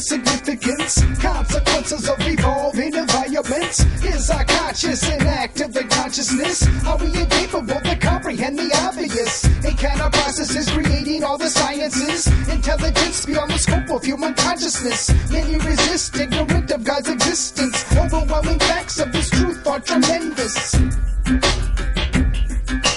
significance, consequences of evolving environments. Is our conscious and active in consciousness? Are we incapable to comprehend the obvious? A kind of process is creating all the sciences, intelligence beyond the scope of human consciousness. Many resist, ignorant of God's existence. Overwhelming facts of this truth are tremendous.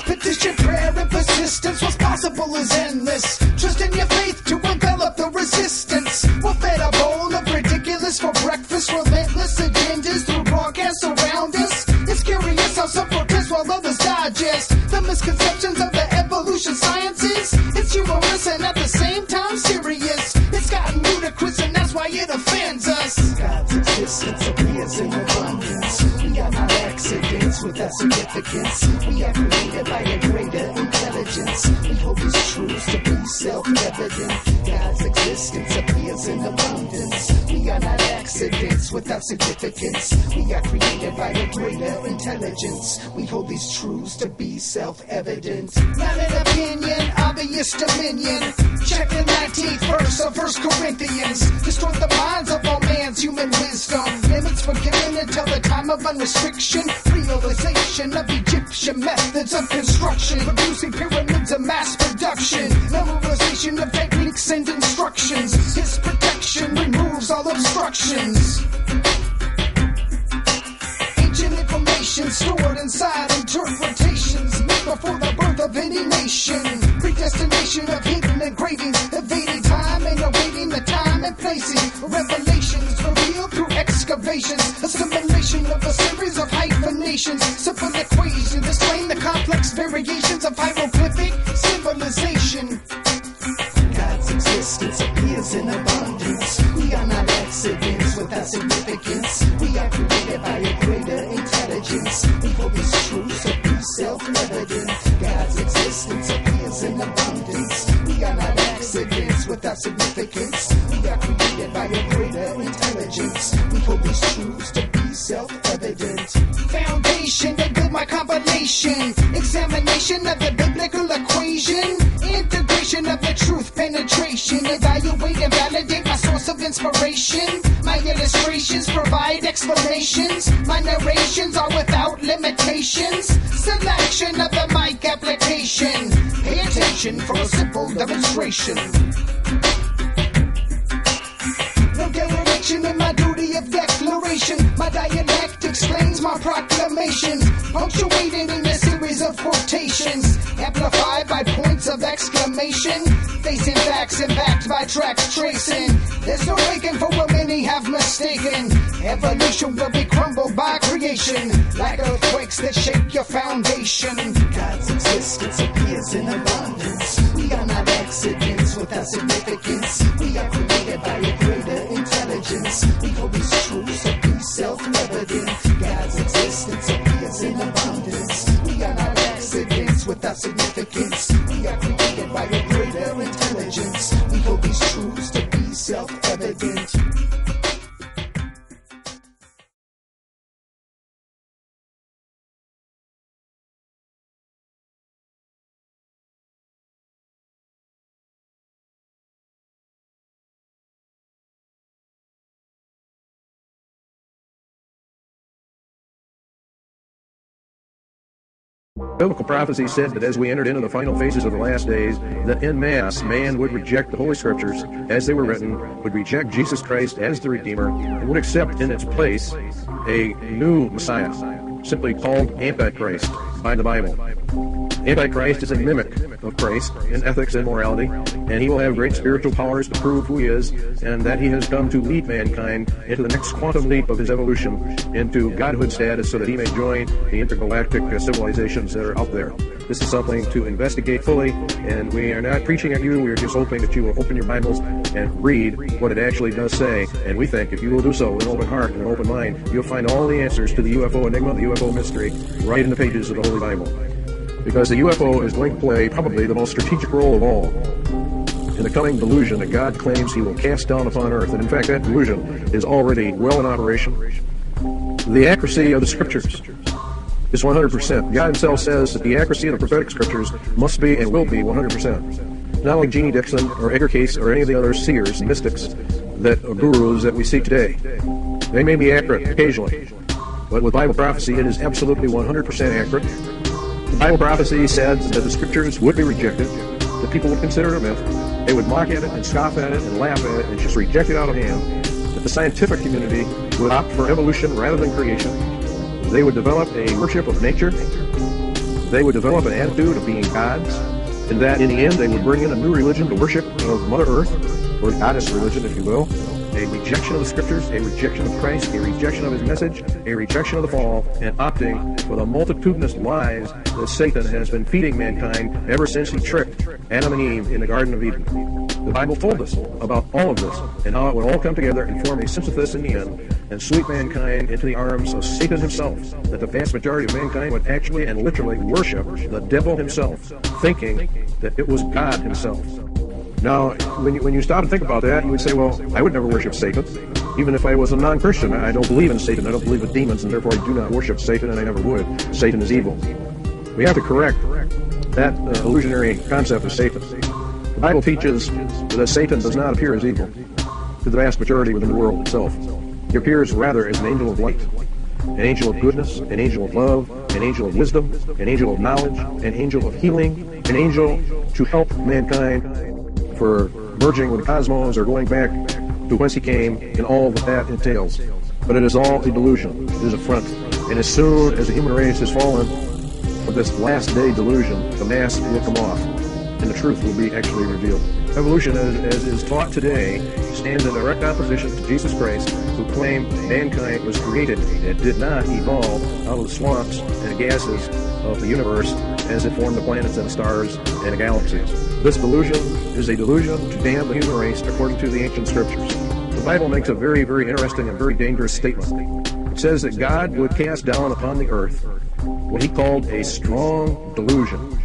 Petition, prayer, and persistence. What's possible is endless. Trust in your faith to envelop the resistance. We're fed a bowl of ridiculous for breakfast. Relentless agendas through broadcasts around us. It's curious how some protest while others digest the misconceptions of the evolution sciences. It's humorous and at the same time serious. It's gotten ludicrous and that's why it offends us. God's existence appears in abundance. We are not accidents without significance. We are created by a greater intelligence. We hold these truths to be self-evident. God's existence appears in abundance. We are not accidents without significance. We are created by a greater intelligence. We hold these truths to be self-evident. Not an opinion, obvious dominion. Check the 19th verse of 1 Corinthians. Destroy the minds of all man's human wisdom. Limits for killing until the time of unrestriction. Realization of Egyptian methods of construction. Producing pyramids of mass production. Memorization of techniques and instructions. His protection removes all obstructions. Ancient information stored inside interpretations made before the birth of any nation. Predestination of hidden engravings, evading time and awaiting the time and placing. Revelations revealed through excavations. Assimilation of a series of hyphenations. Simple equations explain the complex variations of hieroglyphic civilization. God's existence appears in abundance. We are not accidents without significance. We are created by a greater intelligence. We hold these truths to be self-evident. God's existence appears in abundance. We are not accidents without significance. We are created by a greater intelligence. We hold these truths to be self-evident. Foundation, they build my compilation. Examination of the biblical equation. Integration of the truth, penetration. Evaluate and validate my source of inspiration. My illustrations provide explanations. My narrations are without limitations. Selection of the mic application. Pay attention for a simple demonstration. No dereliction in my duty of declaration. My dialect explains my proclamation. Punctuated in a series of quotations. Amplified by points of exclamation. Facing facts and backed by tracks tracing. There's no making for what many have mistaken. Evolution will be crumbled by creation. Like earthquakes that shake your foundation. God's existence appears in abundance. We are not accidents without significance. We are created by a greater intelligence. We hold these truths to be self-evident. God's existence appears in abundance. We are not accidents without significance. We are created by a greater intelligence. We hold these truths to be self-evident. Biblical prophecy said that as we entered into the final phases of the last days, that en masse man would reject the Holy Scriptures as they were written, would reject Jesus Christ as the Redeemer, and would accept in its place a new Messiah, simply called Antichrist by the Bible. Antichrist is a mimic of Christ in ethics and morality, and he will have great spiritual powers to prove who he is, and that he has come to lead mankind into the next quantum leap of his evolution into godhood status so that he may join the intergalactic civilizations that are out there. This is something to investigate fully, and we are not preaching at you. We are just hoping that you will open your Bibles and read what it actually does say. And we think if you will do so with an open heart and an open mind, you'll find all the answers to the UFO enigma, the UFO mystery, right in the pages of the Holy Bible. Because the UFO is going to play probably the most strategic role of all in the coming delusion that God claims he will cast down upon earth. And in fact, that delusion is already well in operation. The accuracy of the Scriptures is 100%. God himself says that the accuracy of the prophetic Scriptures must be and will be 100%. Not like Jeannie Dixon or Edgar Cayce or any of the other seers, mystics, gurus that we see today. They may be accurate occasionally, but with Bible prophecy, it is absolutely 100% accurate. The Bible prophecy said that the scriptures would be rejected, that people would consider it a myth, they would mock at it and scoff at it and laugh at it and just reject it out of hand, that the scientific community would opt for evolution rather than creation, they would develop a worship of nature, they would develop an attitude of being gods, and that in the end they would bring in a new religion to worship of Mother Earth, or goddess religion, if you will, a rejection of the scriptures, a rejection of Christ, a rejection of his message, a rejection of the fall, and opting for the multitudinous lies that Satan has been feeding mankind ever since he tricked Adam and Eve in the Garden of Eden. The Bible told us about all of this and how it would all come together and form a synthesis in the end and sweep mankind into the arms of Satan himself, that the vast majority of mankind would actually and literally worship the devil himself, thinking that it was God himself. Now, when you stop and think about that, you would say, well, I would never worship Satan. Even if I was a non-Christian, I don't believe in Satan. I don't believe in demons, and therefore I do not worship Satan, and I never would. Satan is evil. We have to correct that illusionary concept of Satan. The Bible teaches that Satan does not appear as evil to the vast majority within the world itself. He appears rather as an angel of light, an angel of goodness, an angel of love, an angel of wisdom, an angel of knowledge, an angel of healing, an angel to help mankind for merging with the cosmos or going back to whence he came and all that entails. But it is all a delusion. It is a front. And as soon as the human race has fallen for this last day delusion, the mask will come off and the truth will be actually revealed. Evolution, as is taught today, stands in direct opposition to Jesus Christ, who claimed mankind was created and did not evolve out of the swamps and gases of the universe as it formed the planets and the stars and the galaxies. This delusion is a delusion to damn the human race according to the ancient scriptures. The Bible makes a very, very interesting and very dangerous statement. It says that God would cast down upon the earth what he called a strong delusion.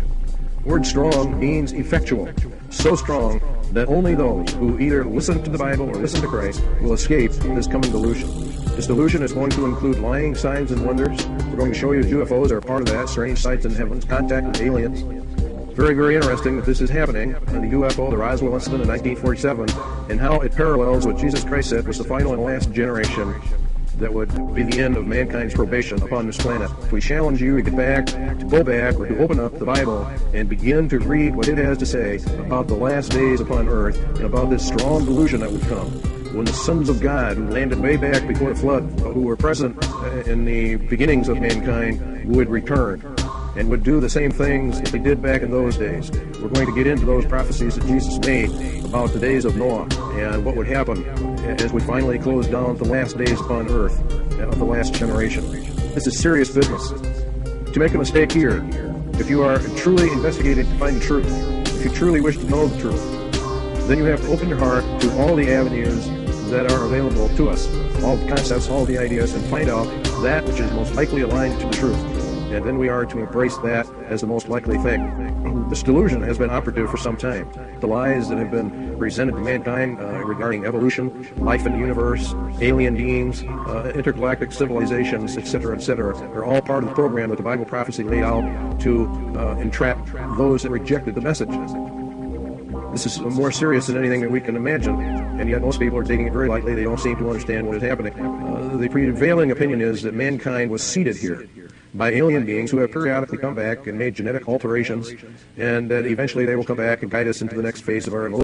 The word strong means effectual, so strong that only those who either listen to the Bible or listen to Christ will escape this coming delusion. This delusion is going to include lying signs and wonders. We're going to show you UFOs are a part of that, strange sights in heavens, contact with aliens. Very, very interesting that this is happening, and the UFO, the Roswell incident in 1947, and how it parallels what Jesus Christ said was the final and last generation that would be the end of mankind's probation upon this planet. We challenge you to get back, to go back, or to open up the Bible and begin to read what it has to say about the last days upon earth and about this strong delusion that would come when the sons of God, who landed way back before the flood, who were present in the beginnings of mankind, would return and would do the same things that they did back in those days. We're going to get into those prophecies that Jesus made about the days of Noah and what would happen as we finally close down the last days upon earth of the last generation. This is serious business. To make a mistake here, if you are truly investigating to find the truth, if you truly wish to know the truth, then you have to open your heart to all the avenues that are available to us, all the concepts, all the ideas, and find out that which is most likely aligned to the truth. And then we are to embrace that as the most likely thing. This delusion has been operative for some time. The lies that have been presented to mankind regarding evolution, life in the universe, alien beings, intergalactic civilizations, etc., are all part of the program that the Bible prophecy laid out to entrap those that rejected the message. This is more serious than anything that we can imagine, and yet most people are taking it very lightly. They don't seem to understand what is happening. The prevailing opinion is that mankind was seeded here by alien beings who have periodically come back and made genetic alterations, and that eventually they will come back and guide us into the next phase of our evolution.